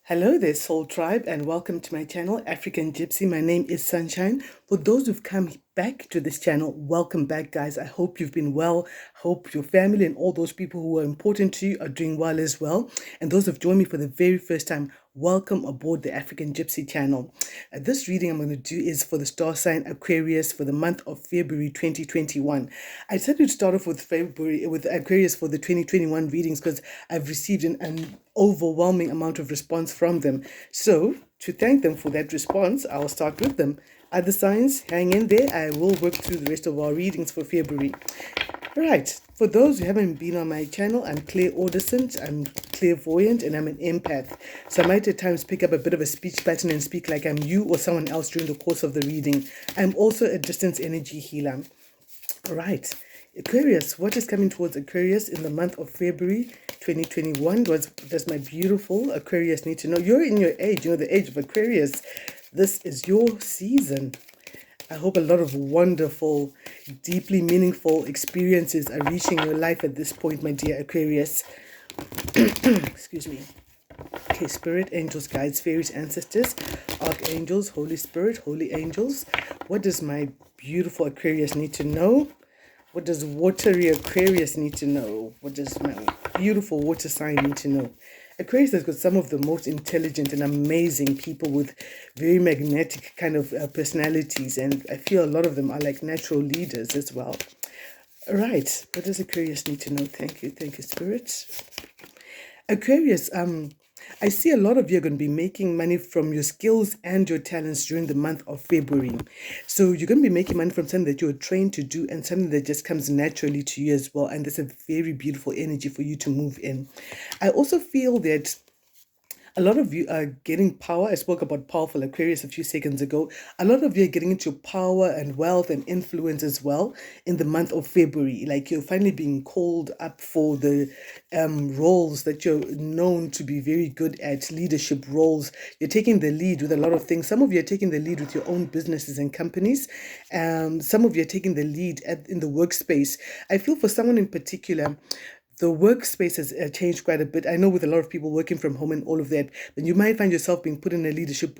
Hello there, Soul Tribe, and welcome to my channel, African Gypsy. My name is Sunshine. For those who've come back to this channel, welcome back, guys. I hope you've been well. Hope your family and all those people who are important to you are doing well as well. And those who've joined me for the very first time, welcome aboard the African Gypsy channel. This reading I'm going to do is for the star sign Aquarius for the month of February 2021. I decided to start off with Aquarius for the 2021 readings because I've received an overwhelming amount of response from them. So to thank them for that response, I'll start with them. Other signs, hang in there. I will work through the rest of our readings for February. Right, for those who haven't been on my channel, I'm clairaudient, I'm clairvoyant, and I'm an empath. So I might at times pick up a bit of a speech pattern and speak like I'm you or someone else during the course of the reading. I'm also a distance energy healer. All right, Aquarius, what is coming towards Aquarius in the month of February 2021? What does my beautiful Aquarius need to know? You're in your age, the age of Aquarius. This is your season. I hope a lot of wonderful, deeply meaningful experiences are reaching your life at this point, my dear Aquarius. Excuse me. Okay, spirit, angels, guides, fairies, ancestors, archangels, Holy Spirit, holy angels. What does my beautiful Aquarius need to know? What does watery Aquarius need to know? What does my beautiful water sign need to know? Aquarius has got some of the most intelligent and amazing people with very magnetic kind of personalities, and I feel a lot of them are like natural leaders as well. All right, what does Aquarius need to know? Thank you, Spirit. Aquarius, I see a lot of you are going to be making money from your skills and your talents during the month of February. So you're going to be making money from something that you're trained to do and something that just comes naturally to you as well. And there's a very beautiful energy for you to move in. I also feel that a lot of you are getting power. I spoke about powerful Aquarius a few seconds ago. A lot of you are getting into power and wealth and influence as well in the month of February. Like you're finally being called up for the roles that you're known to be very good at, leadership roles. You're taking the lead with a lot of things. Some of you are taking the lead with your own businesses and companies. Some of you are taking the lead in the workspace. I feel for someone in particular, the workspace has changed quite a bit. I know with a lot of people working from home and all of that, then you might find yourself being put in a leadership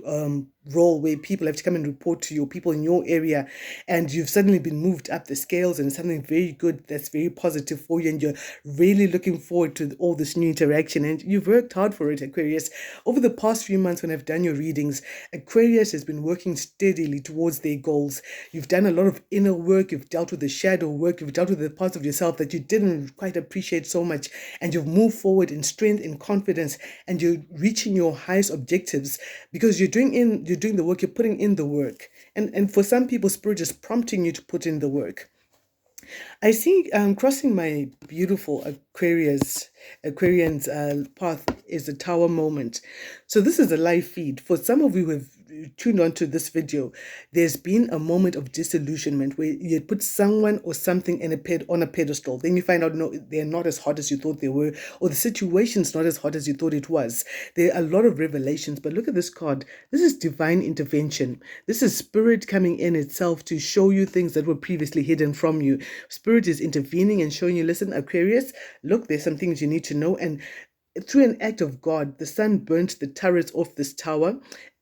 role where people have to come and report to you, people in your area, and you've suddenly been moved up the scales and something very good that's very positive for you, and you're really looking forward to all this new interaction, and you've worked hard for it, Aquarius. Over the past few months when I've done your readings, Aquarius has been working steadily towards their goals. You've done a lot of inner work, you've dealt with the shadow work, you've dealt with the parts of yourself that you didn't quite appreciate so much, and you've moved forward in strength and confidence, and you're reaching your highest objectives because you're doing the work, you're putting in the work. And for some people, spirit is prompting you to put in the work. I see crossing my beautiful Aquarian's path is a tower moment. So this is a live feed. For some of you who have tuned on to this video, there's been a moment of disillusionment where you put someone or something on a pedestal. Then you find out, no, they're not as hot as you thought they were, or the situation's not as hot as you thought it was. There are a lot of revelations, but look at this card. This is divine intervention. This is spirit coming in itself to show you things that were previously hidden from you. Spirit is intervening and showing you, listen, Aquarius, look, there's some things you need to know. And through an act of God, the sun burnt the turrets off this tower,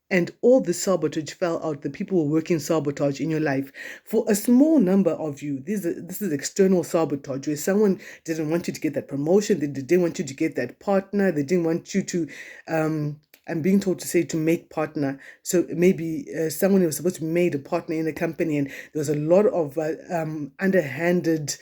and all the sabotage fell out. The people were working sabotage in your life. For a small number of you, this is external sabotage, where someone didn't want you to get that promotion, they didn't want you to get that partner, they didn't want you to, I'm being told to say, to make partner. So maybe someone who was supposed to be made a partner in a company, and there was a lot of underhanded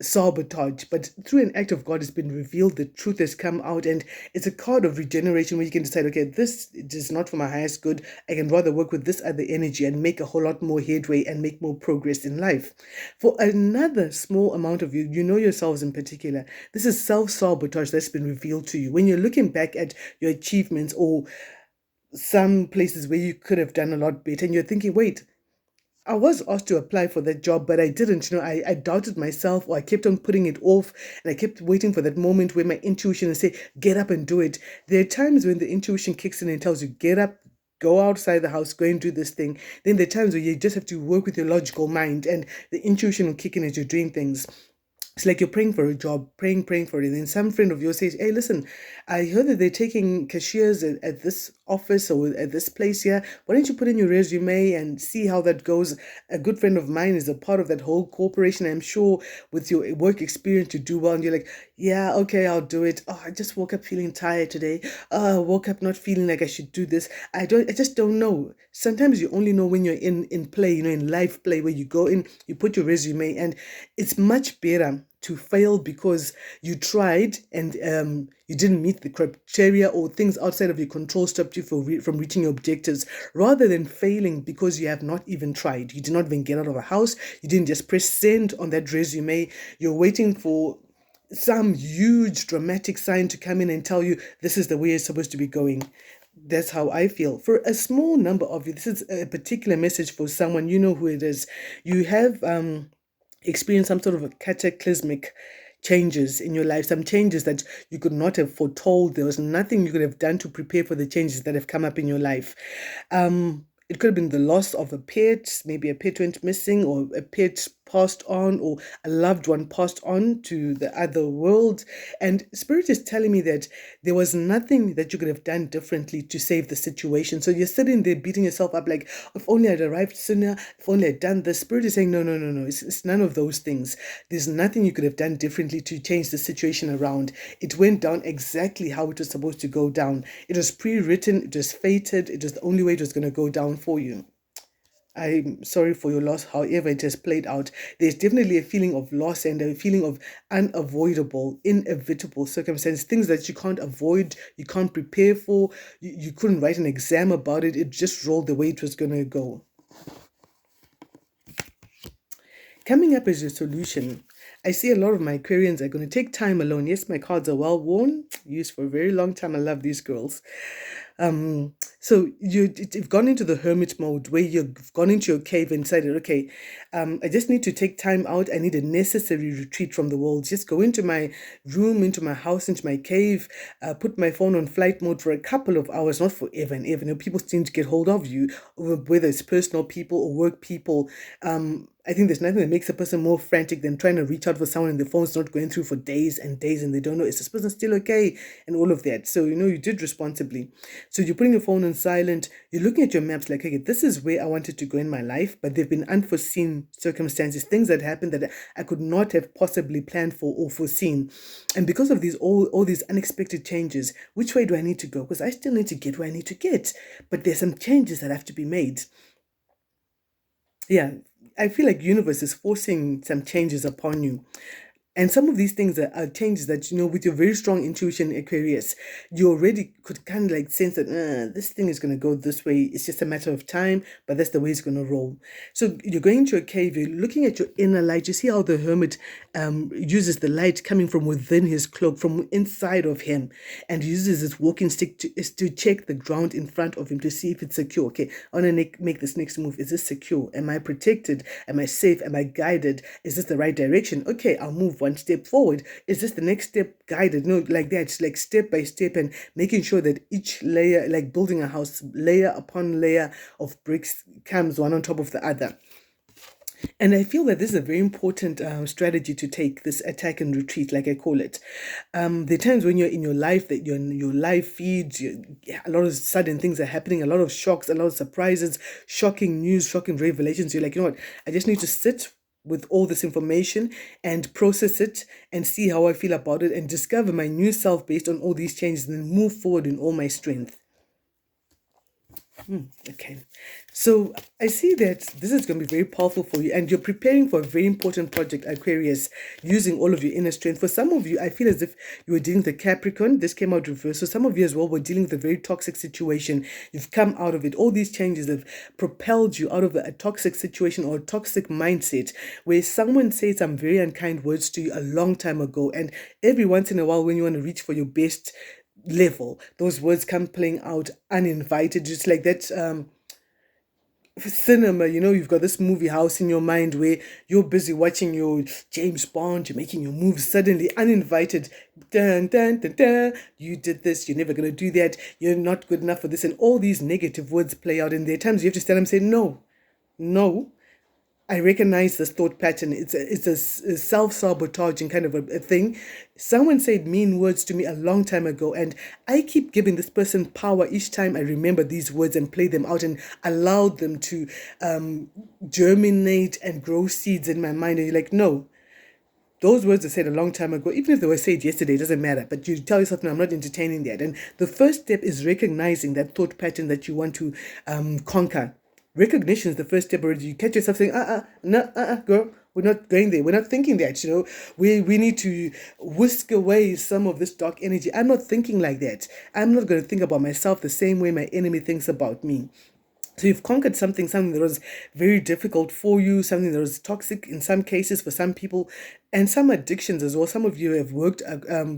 sabotage, but through an act of God, it's been revealed, the truth has come out, and it's a card of regeneration where you can decide, okay, this is not for my highest good. I can rather work with this other energy and make a whole lot more headway and make more progress in life. For another small amount of you, you know yourselves in particular, this is self-sabotage that's been revealed to you. When you're looking back at your achievements or some places where you could have done a lot better, and you're thinking, wait, I was asked to apply for that job, but I didn't. I doubted myself, or I kept on putting it off, and I kept waiting for that moment where my intuition would say, get up and do it. There are times when the intuition kicks in and tells you, get up, go outside the house, go and do this thing. Then there are times where you just have to work with your logical mind, and the intuition will kick in as you're doing things. It's like you're praying for a job, praying for it. And then some friend of yours says, hey, listen, I heard that they're taking cashiers at this office or at this place here. Why don't you put in your resume and see how that goes? A good friend of mine is a part of that whole corporation. I'm sure with your work experience, you do well. And you're like, yeah, okay, I'll do it. Oh, I just woke up feeling tired today. Woke up not feeling like I should do this. I just don't know. Sometimes you only know when you're in play, in live play, where you go in, you put your resume, and it's much better to fail because you tried and you didn't meet the criteria, or things outside of your control stopped you from reaching your objectives, rather than failing because you have not even tried. You did not even get out of a house. You didn't just press send on that resume. You're waiting for some huge dramatic sign to come in and tell you this is the way it's supposed to be going. That's how I feel. For a small number of you, this is a particular message for someone, you know who it is. You have experienced some sort of a cataclysmic changes in your life, some changes that you could not have foretold. There was nothing you could have done to prepare for the changes that have come up in your life. It could have been the loss of a pet, maybe a pet went missing, or a pet passed on, or a loved one passed on to the other world. And Spirit is telling me that there was nothing that you could have done differently to save the situation. So you're sitting there beating yourself up like, if only I'd arrived sooner, if only I'd done this. Spirit is saying, no, no, no, no. It's none of those things. There's nothing you could have done differently to change the situation around. It went down exactly how it was supposed to go down. It was pre-written, it was fated, it was the only way it was going to go down for you. I'm sorry for your loss, however it has played out. There's definitely a feeling of loss and a feeling of unavoidable, inevitable circumstances, things that you can't avoid, you can't prepare for, you couldn't write an exam about it, it just rolled the way it was going to go. Coming up as a solution, I see a lot of my Aquarians are going to take time alone. Yes, my cards are well worn, used for a very long time. I love these girls. So you've gone into the hermit mode where you've gone into your cave and decided, okay, I just need to take time out. I need a necessary retreat from the world. Just go into my room, into my house, into my cave, put my phone on flight mode for a couple of hours, not forever and ever. People seem to get hold of you, whether it's personal people or work people. I think there's nothing that makes a person more frantic than trying to reach out for someone and the phone's not going through for days and days and they don't know, is this person still okay? And all of that. So, you did responsibly. So you're putting your phone on silent, you're looking at your maps like, okay, this is where I wanted to go in my life, but there've been unforeseen circumstances, things that happened that I could not have possibly planned for or foreseen. And because of these all these unexpected changes, which way do I need to go? Because I still need to get where I need to get. But there's some changes that have to be made. Yeah, I feel like universe is forcing some changes upon you. And some of these things are changes that, with your very strong intuition, Aquarius, you already could kind of like sense that this thing is going to go this way. It's just a matter of time, but that's the way it's going to roll. So you're going to a cave, you're looking at your inner light. You see how the hermit uses the light coming from within his cloak, from inside of him, and uses his walking stick to check the ground in front of him to see if it's secure. Okay, I want to make this next move. Is this secure? Am I protected? Am I safe? Am I guided? Is this the right direction? Okay, I'll move one step forward. Is this the next step guided? No, like that. It's like step by step, and making sure that each layer, like building a house, layer upon layer of bricks, comes one on top of the other. And I feel that this is a very important strategy to take, this attack and retreat, like I call it. There are times when you're in your life that you're in your live feeds, a lot of sudden things are happening, a lot of shocks, a lot of surprises, shocking news, shocking revelations. You're like, you know what? I just need to sit with all this information and process it and see how I feel about it and discover my new self based on all these changes and then move forward in all my strength. Okay, so I see that this is going to be very powerful for you, and you're preparing for a very important project, Aquarius, using all of your inner strength. For some of you, I feel as if you were dealing with the Capricorn. This came out reverse. So some of you as well were dealing with a very toxic situation. You've come out of it. All these changes have propelled you out of a toxic situation or a toxic mindset where someone said some very unkind words to you a long time ago, and every once in a while, when you want to reach for your best level, those words come playing out uninvited, just like that cinema. You've got this movie house in your mind where you're busy watching your James Bond, you're making your moves, suddenly uninvited, dun dun dun dun, you did this, you're never going to do that, you're not good enough for this, and all these negative words play out. And there are times you have to stand up and say, no, no, I recognize this thought pattern. It's a self-sabotaging kind of a thing. Someone said mean words to me a long time ago, and I keep giving this person power each time I remember these words and play them out and allow them to germinate and grow seeds in my mind. And you're like, no, those words are said a long time ago, even if they were said yesterday, it doesn't matter. But you tell yourself, no, I'm not entertaining that. And the first step is recognizing that thought pattern that you want to conquer. Recognition is the first step already. You catch yourself saying, no, girl, we're not going there. We're not thinking that, We need to whisk away some of this dark energy. I'm not thinking like that. I'm not going to think about myself the same way my enemy thinks about me. So you've conquered something that was very difficult for you, something that was toxic in some cases for some people, and some addictions as well. Some of you have worked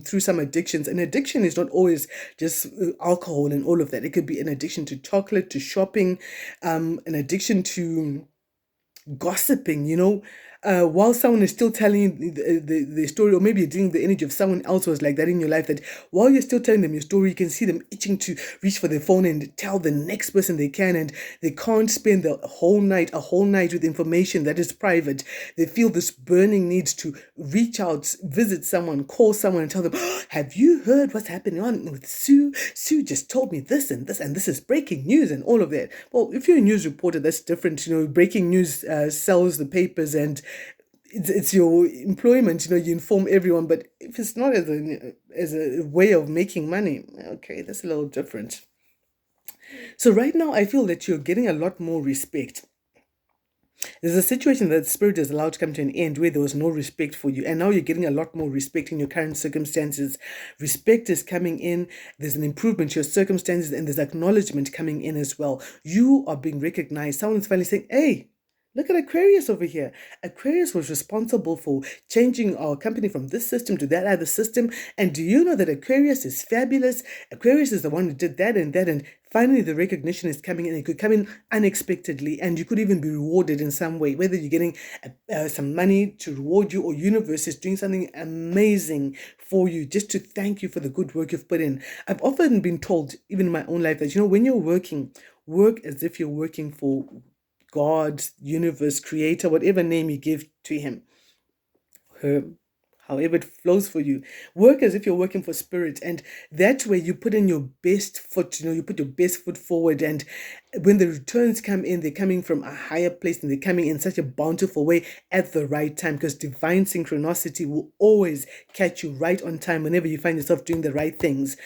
through some addictions. And addiction is not always just alcohol and all of that. It could be an addiction to chocolate, to shopping, an addiction to gossiping, while someone is still telling you the story, or maybe you're dealing with the energy of someone else was like that in your life, that while you're still telling them your story, you can see them itching to reach for their phone and tell the next person they can, and they can't spend a whole night with information that is private. They feel this burning need to reach out, visit someone, call someone and tell them, oh, have you heard what's happening on with Sue? Sue just told me this and this, and this is breaking news and all of that. Well, if you're a news reporter, that's different. Breaking news sells the papers and it's your employment, you inform everyone. But if it's not as a way of making money, okay, that's a little different. So right now, I feel that you're getting a lot more respect. There's a situation that spirit has allowed to come to an end where there was no respect for you, and now you're getting a lot more respect in your current circumstances. Respect is coming in, there's an improvement to your circumstances, and there's acknowledgement coming in as well. You are being recognized. Someone's finally saying, hey, look at Aquarius over here. Aquarius was responsible for changing our company from this system to that other system. And do you know that Aquarius is fabulous? Aquarius is the one who did that and that. And finally, the recognition is coming in. It could come in unexpectedly, and you could even be rewarded in some way, whether you're getting some money to reward you, or universe is doing something amazing for you just to thank you for the good work you've put in. I've often been told, even in my own life, that, when you're working, work as if you're working for God, universe, creator, whatever name you give to him, her, however it flows for you. Work as if you're working for spirit, and that way you put in your best foot, you put your best foot forward, and when the returns come in, they're coming from a higher place, and they're coming in such a bountiful way at the right time, because divine synchronicity will always catch you right on time whenever you find yourself doing the right things.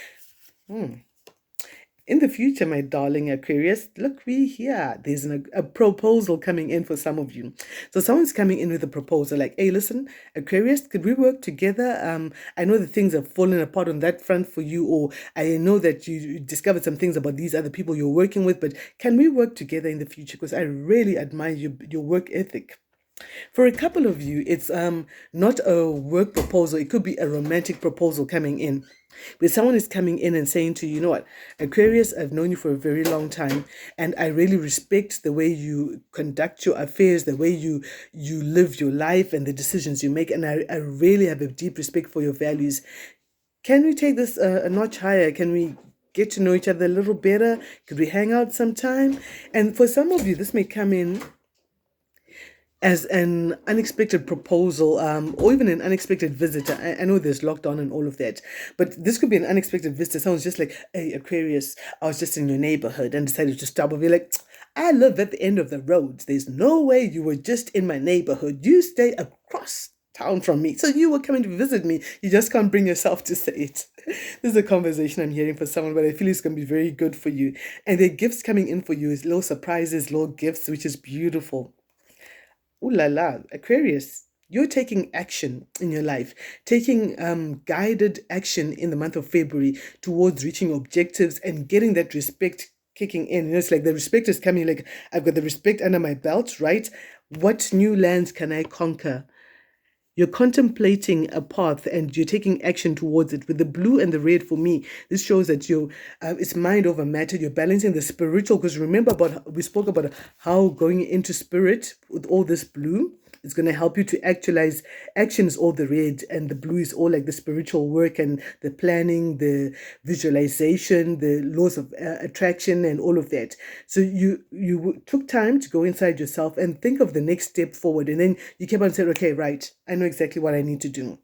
In the future, my darling Aquarius, look, we here. There's a proposal coming in for some of you. So someone's coming in with a proposal like, hey, listen, Aquarius, could we work together? I know that things have fallen apart on that front for you, or I know that you discovered some things about these other people you're working with, but can we work together in the future? Because I really admire your work ethic. For a couple of you, it's not a work proposal. It could be a romantic proposal coming in. Where someone is coming in and saying to you, you know what, Aquarius, I've known you for a very long time, and I really respect the way you conduct your affairs, the way you live your life and the decisions you make, and I really have a deep respect for your values. Can we take this a notch higher? Can we get to know each other a little better? Could we hang out sometime? And for some of you, this may come in as an unexpected proposal, or even an unexpected visitor. I know there's lockdown and all of that, but this could be an unexpected visitor. Someone's just like, hey, Aquarius, I was just in your neighborhood and decided to stop. I'll be like, I live at the end of the road. There's no way you were just in my neighborhood. You stay across town from me. So you were coming to visit me. You just can't bring yourself to say it. This is a conversation I'm hearing for someone, but I feel it's going to be very good for you. And the gifts coming in for you is little surprises, little gifts, which is beautiful. Ooh la la, Aquarius, you're taking action in your life, taking guided action in the month of February towards reaching objectives and getting that respect kicking in. It's like the respect is coming, like I've got the respect under my belt, right? What new lands can I conquer? You're contemplating a path and you're taking action towards it. With the blue and the red, for me, this shows that it's mind over matter. You're balancing the spiritual, because remember we spoke about how going into spirit with all this blue, It's going to help you to actualize. Action is all the red, and the blue is all like the spiritual work and the planning, the visualization, the laws of attraction, and all of that. So you took time to go inside yourself and think of the next step forward, and then you kept on saying, okay, right, I know exactly what I need to do.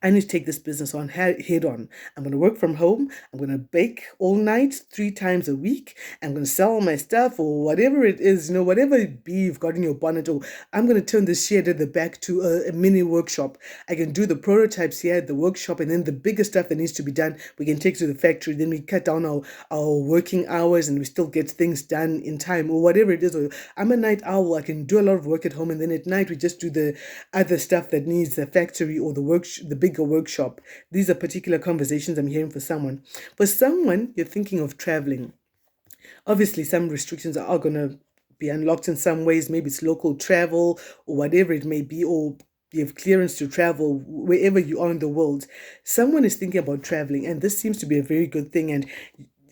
I need to take this business on head on. I'm going to work from home. I'm going to bake all night, 3 times a week. I'm going to sell my stuff or whatever it is, whatever it be you've got in your bonnet. Or I'm going to turn this shed at the back to a mini workshop. I can do the prototypes here at the workshop, and then the bigger stuff that needs to be done, we can take to the factory. Then we cut down our working hours and we still get things done in time or whatever it is. Or I'm a night owl. I can do a lot of work at home, and then at night we just do the other stuff that needs the factory or the bigger workshop. These are particular conversations I'm hearing for someone. For someone, you're thinking of traveling. Obviously, some restrictions are going to be unlocked in some ways. Maybe it's local travel or whatever it may be, or you have clearance to travel wherever you are in the world. Someone is thinking about traveling, and this seems to be a very good thing. And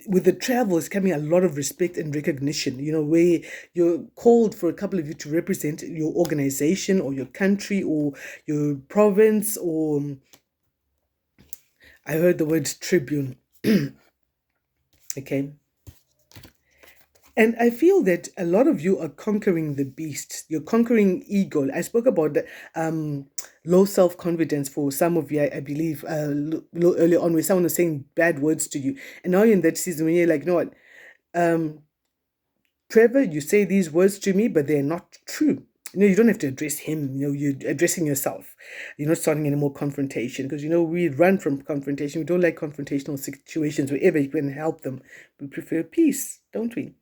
with the travel is coming a lot of respect and recognition, where you're called for a couple of you to represent your organization or your country or your province, or I heard the word tribune. Okay. And I feel that a lot of you are conquering the beast. You're conquering ego. I spoke about the low self-confidence for some of you, I believe, earlier on, where someone was saying bad words to you. And now you're in that season when you're like, you know what? Trevor, you say these words to me, but they're not true. You don't have to address him. You're addressing yourself. You're not starting any more confrontation because, we run from confrontation. We don't like confrontational situations wherever you can help them. We prefer peace, don't we?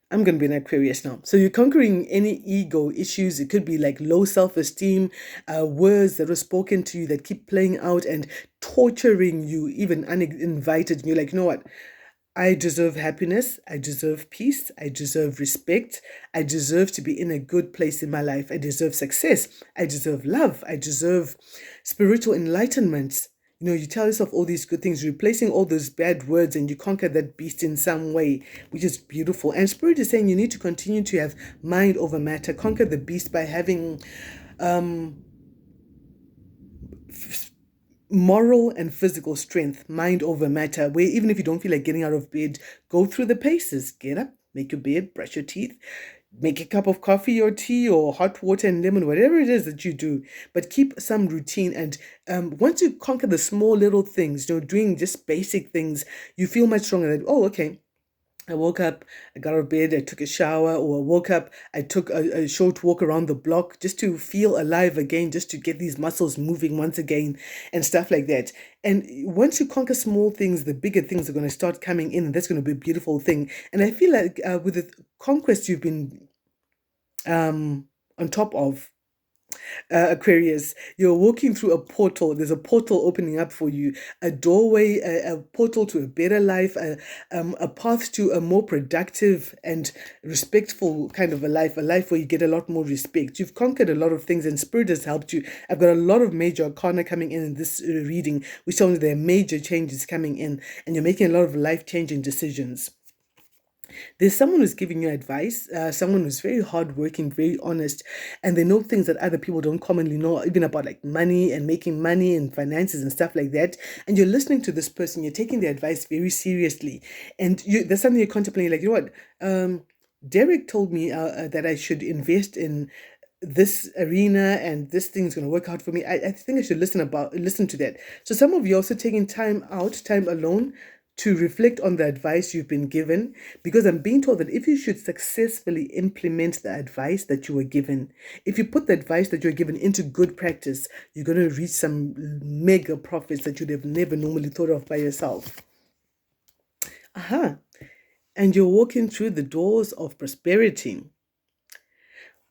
I'm going to be an Aquarius now. So you're conquering any ego issues. It could be like low self-esteem, words that were spoken to you that keep playing out and torturing you, even uninvited. And you're like, you know what? I deserve happiness. I deserve peace. I deserve respect. I deserve to be in a good place in my life. I deserve success. I deserve love. I deserve spiritual enlightenment. You tell yourself all these good things, replacing all those bad words, and you conquer that beast in some way, which is beautiful. And Spirit is saying you need to continue to have mind over matter, conquer the beast by having moral and physical strength, mind over matter, where even if you don't feel like getting out of bed, go through the paces. Get up, make your bed, brush your teeth, make a cup of coffee or tea or hot water and lemon, whatever it is that you do, but keep some routine. And once you conquer the small little things, doing just basic things, you feel much stronger that, oh, okay, I woke up, I got out of bed, I took a shower, or I woke up, I took a short walk around the block just to feel alive again, just to get these muscles moving once again and stuff like that. And once you conquer small things, the bigger things are going to start coming in, and that's going to be a beautiful thing. And I feel like with the conquest you've been on top of, Aquarius, you're walking through a portal. There's a portal opening up for you, a doorway, a portal to a better life, a path to a more productive and respectful kind of a life where you get a lot more respect. You've conquered a lot of things, and Spirit has helped you. I've got a lot of major arcana coming in this reading, which tells me there are major changes coming in, and you're making a lot of life-changing decisions. There's someone who's giving you advice, someone who's very hardworking, very honest, and they know things that other people don't commonly know, even about like money and making money and finances and stuff like that. And you're listening to this person, you're taking their advice very seriously, and there's something you're contemplating, like, you know what? Derek told me that I should invest in this arena and this thing's going to work out for me. I think I should listen to that. So some of you also taking time alone to reflect on the advice you've been given, because I'm being told that if you should successfully implement the advice that you were given, if you put the advice that you're given into good practice, you're going to reach some mega profits that you'd have never normally thought of by yourself. And you're walking through the doors of prosperity.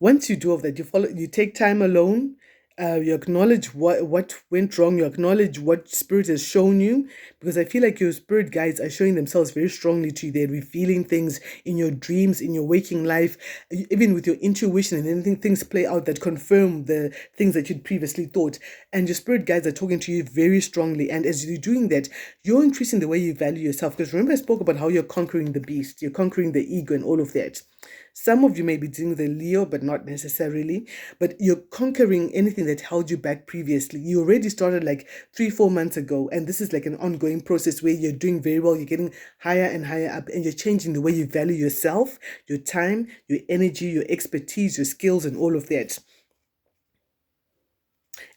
Once you do all that, you take time alone, you acknowledge what went wrong, you acknowledge what Spirit has shown you, because I feel like your spirit guides are showing themselves very strongly to you. They're revealing things in your dreams, in your waking life, even with your intuition, and anything things play out that confirm the things that you'd previously thought. And your spirit guides are talking to you very strongly. And as you're doing that, you're increasing the way you value yourself. Because remember, I spoke about how you're conquering the beast, you're conquering the ego and all of that. Some of you may be dealing with a Leo, but not necessarily. But you're conquering anything that held you back previously. You already started like 3, 4 months ago, and this is like an ongoing process where you're doing very well. You're getting higher and higher up, and you're changing the way you value yourself, your time, your energy, your expertise, your skills, and all of that.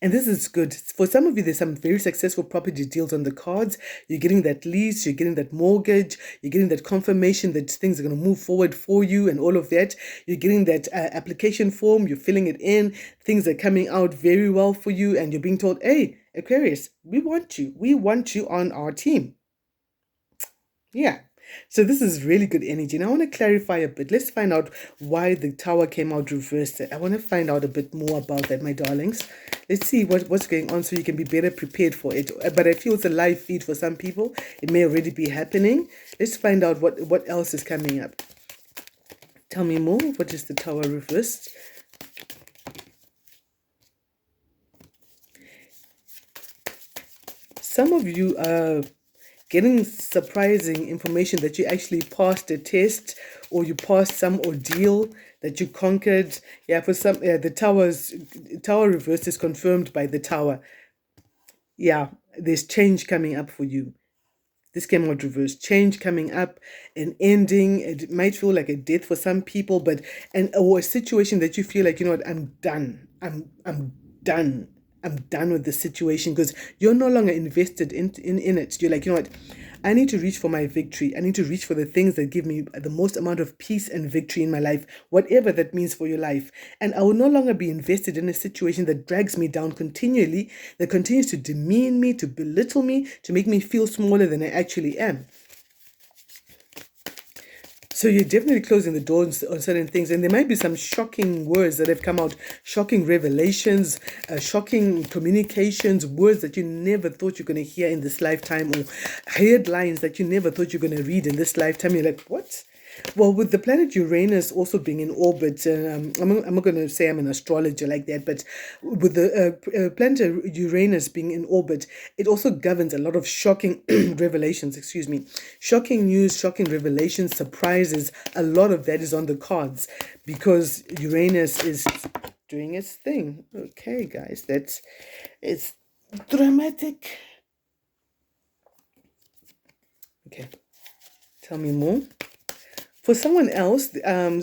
And this is good. For some of you, there's some very successful property deals on the cards. You're getting that lease, you're getting that mortgage, you're getting that confirmation that things are going to move forward for you and all of that. You're getting that application form, you're filling it in, things are coming out very well for you, and you're being told, hey, Aquarius, we want you. We want you on our team. Yeah. So this is really good energy. And I want to clarify a bit. Let's find out why the tower came out reversed. I want to find out a bit more about that, my darlings. Let's see what's going on so you can be better prepared for it. But I feel it's a live feed for some people. It may already be happening. Let's find out what else is coming up. Tell me more. What is the tower reversed? Some of you are getting surprising information that you actually passed a test or you passed some ordeal that you conquered. Yeah, for some, the tower reverse is confirmed by the tower. Yeah, there's change coming up for you. This came out reversed. Change coming up, an ending. It might feel like a death for some people, but or a situation that you feel like, you know what, I'm done. I'm done. I'm done with the situation because you're no longer invested in it. You're like, you know what, I need to reach for my victory. I need to reach for the things that give me the most amount of peace and victory in my life, whatever that means for your life. And I will no longer be invested in a situation that drags me down continually, that continues to demean me, to belittle me, to make me feel smaller than I actually am. So you're definitely closing the doors on certain things, and there might be some shocking words that have come out, shocking revelations, shocking communications, words that you never thought you're going to hear in this lifetime, or headlines that you never thought you're going to read in this lifetime. You're like, what? Well, with the planet Uranus also being in orbit, I'm not going to say I'm an astrologer like that, but with the planet Uranus being in orbit, it also governs a lot of shocking revelations, shocking news, shocking revelations, surprises. A lot of that is on the cards because Uranus is doing its thing. Okay, guys, it's dramatic. Okay, tell me more. For someone else,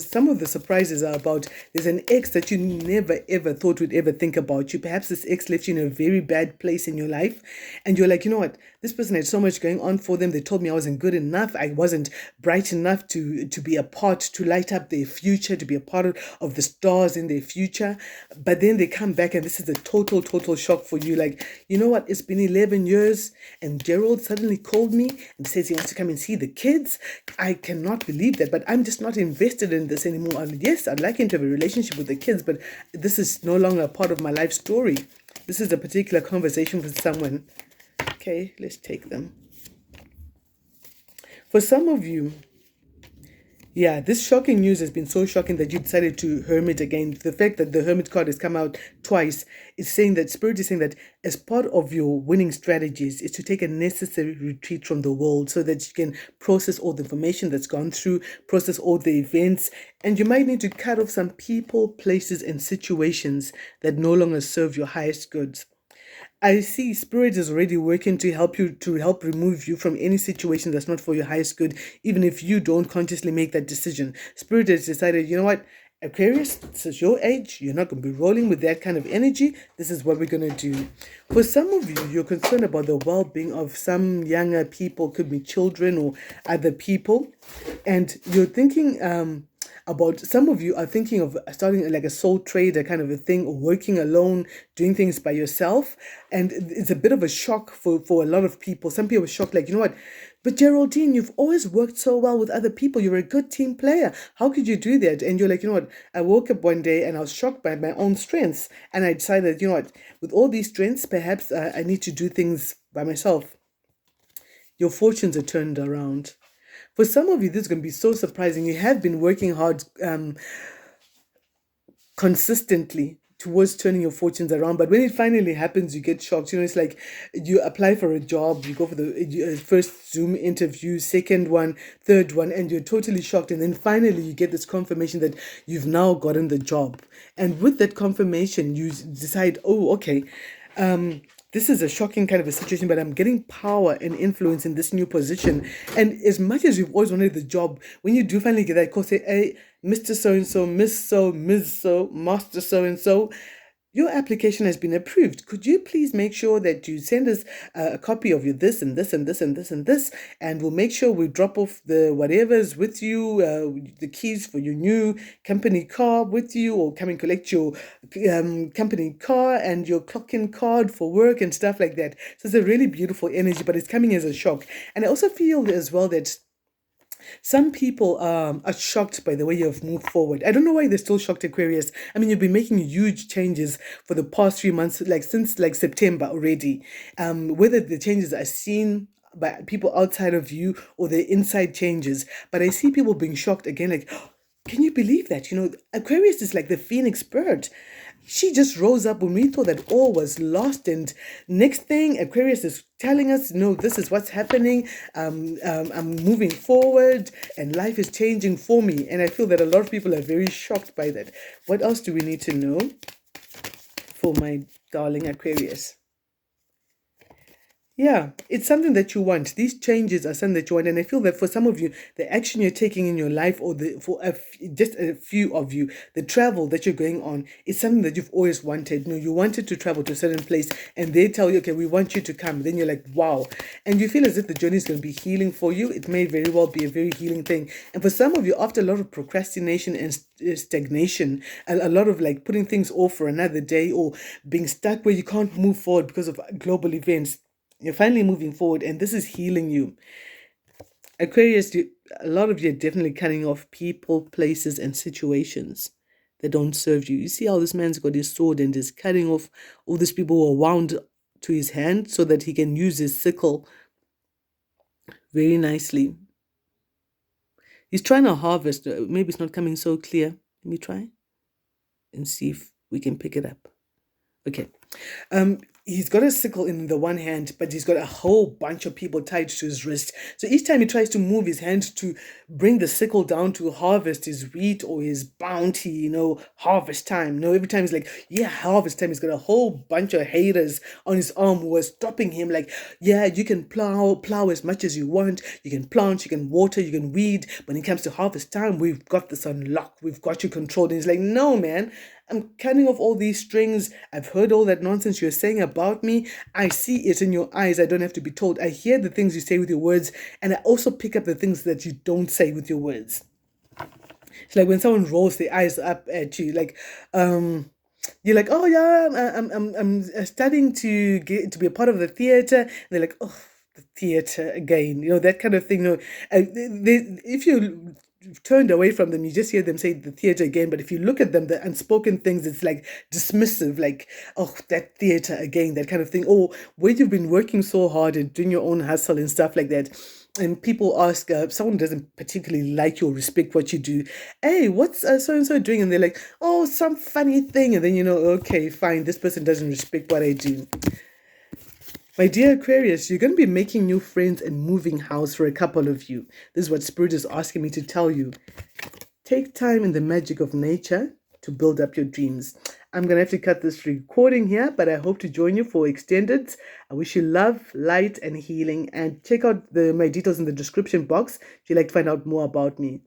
some of the surprises are about there's an ex that you never ever thought would ever think about you. Perhaps this ex left you in a very bad place in your life, and you're like, you know what? This person had so much going on for them. They told me I wasn't good enough. I wasn't bright enough to be a part, to light up their future, to be a part of the stars in their future. But then they come back, and this is a total shock for you. Like, you know what? It's been 11 years, and Gerald suddenly called me and says he wants to come and see the kids. I cannot believe that, but I'm just not invested in this anymore. Yes, I'd like him to have a relationship with the kids, but this is no longer a part of my life story. This is a particular conversation with someone. Okay, let's take them. For some of you, yeah, this shocking news has been so shocking that you decided to hermit again. The fact that the hermit card has come out twice is saying that Spirit is saying that as part of your winning strategies is to take a necessary retreat from the world so that you can process all the information that's gone through, process all the events, and you might need to cut off some people, places, and situations that no longer serve your highest goods. I see Spirit is already working to help you, to help remove you from any situation that's not for your highest good, even if you don't consciously make that decision. Spirit has decided, you know what, Aquarius, this is your age. You're not going to be rolling with that kind of energy. This is what we're going to do. For some of you, you're concerned about the well-being of some younger people, could be children or other people, and you're thinking, about some of you are thinking of starting like a sole trader kind of a thing, or working alone, doing things by yourself. And it's a bit of a shock for a lot of people. Some people are shocked, like, you know what? But Geraldine, you've always worked so well with other people. You're a good team player. How could you do that? And you're like, you know what? I woke up one day and I was shocked by my own strengths. And I decided, you know what? With all these strengths, perhaps I need to do things by myself. Your fortunes are turned around. For some of you, this is going to be so surprising. You have been working hard consistently, towards turning your fortunes around. But when it finally happens, you get shocked. You know, it's like you apply for a job, you go for the first Zoom interview, second one, third one, and you're totally shocked. And then finally, you get this confirmation that you've now gotten the job. And with that confirmation, you decide, oh, okay. This is a shocking kind of a situation, but I'm getting power and influence in this new position. And as much as you've always wanted the job, when you do finally get that call, say, hey, Mr. So and so, Miss So, Ms. So, Master So and so, your application has been approved. Could you please make sure that you send us a copy of your this and this and this and this and this, and we'll make sure we drop off the whatever's with you, the keys for your new company car with you, or come and collect your company car and your clock-in card for work and stuff like that. So it's a really beautiful energy, but it's coming as a shock. And I also feel as well that some people are shocked by the way you've moved forward. I don't know why they're still shocked, Aquarius. I mean, you've been making huge changes for the past 3 months, like since like September already. Whether the changes are seen by people outside of you or the inside changes, but I see people being shocked again, like, can you believe that? You know, Aquarius is like the phoenix bird. She just rose up when we thought that all was lost. And next thing, Aquarius is telling us, no, this is what's happening. I'm moving forward and life is changing for me. And I feel that a lot of people are very shocked by that. What else do we need to know for my darling Aquarius? Yeah, it's something that you want. These changes are something that you want, and I feel that for some of you, the action you're taking in your life, or just a few of you, the travel that you're going on is something that you've always wanted. You know, you wanted to travel to a certain place, and they tell you, okay, we want you to come. Then you're like, wow, and you feel as if the journey is going to be healing for you. It may very well be a very healing thing, and for some of you, after a lot of procrastination and stagnation, a lot of like putting things off for another day, or being stuck where you can't move forward because of global events. You're finally moving forward, and this is healing you. Aquarius, a lot of you are definitely cutting off people, places, and situations that don't serve you. You see how this man's got his sword and is cutting off all these people who are wound to his hand so that he can use his sickle very nicely. He's trying to harvest. Maybe it's not coming so clear. Let me try and see if we can pick it up. Okay. He's got a sickle in the one hand, but he's got a whole bunch of people tied to his wrist. So each time he tries to move his hand to bring the sickle down to harvest his wheat or his bounty, you know, harvest time. No, every time he's like, yeah, harvest time. He's got a whole bunch of haters on his arm who are stopping him. Like, yeah, you can plow as much as you want. You can plant, you can water, you can weed. When it comes to harvest time, we've got this on lock. We've got you controlled. And he's like, no, man. I'm cutting off all these strings. I've heard all that nonsense you're saying about me. I see it in your eyes. I don't have to be told. I hear the things you say with your words, and I also pick up the things that you don't say with your words. It's like when someone rolls their eyes up at you, like, you're like, oh yeah, I'm studying to get to be a part of the theater. And they're like, oh, the theater again, you know, that kind of thing. You know, if you turned away from them, you just hear them say the theater again. But if you look at them, the unspoken things, it's like dismissive, like, oh, that theater again, that kind of thing. Oh, where you've been working so hard and doing your own hustle and stuff like that. And people ask, someone doesn't particularly like you or respect what you do. Hey, what's so-and-so doing? And they're like, oh, some funny thing. And then, you know, okay, fine, this person doesn't respect what I do. My dear Aquarius, you're going to be making new friends and moving house for a couple of you. This is what Spirit is asking me to tell you. Take time in the magic of nature to build up your dreams. I'm going to have to cut this recording here, but I hope to join you for extended. I wish you love, light, and healing. And check out my details in the description box if you'd like to find out more about me.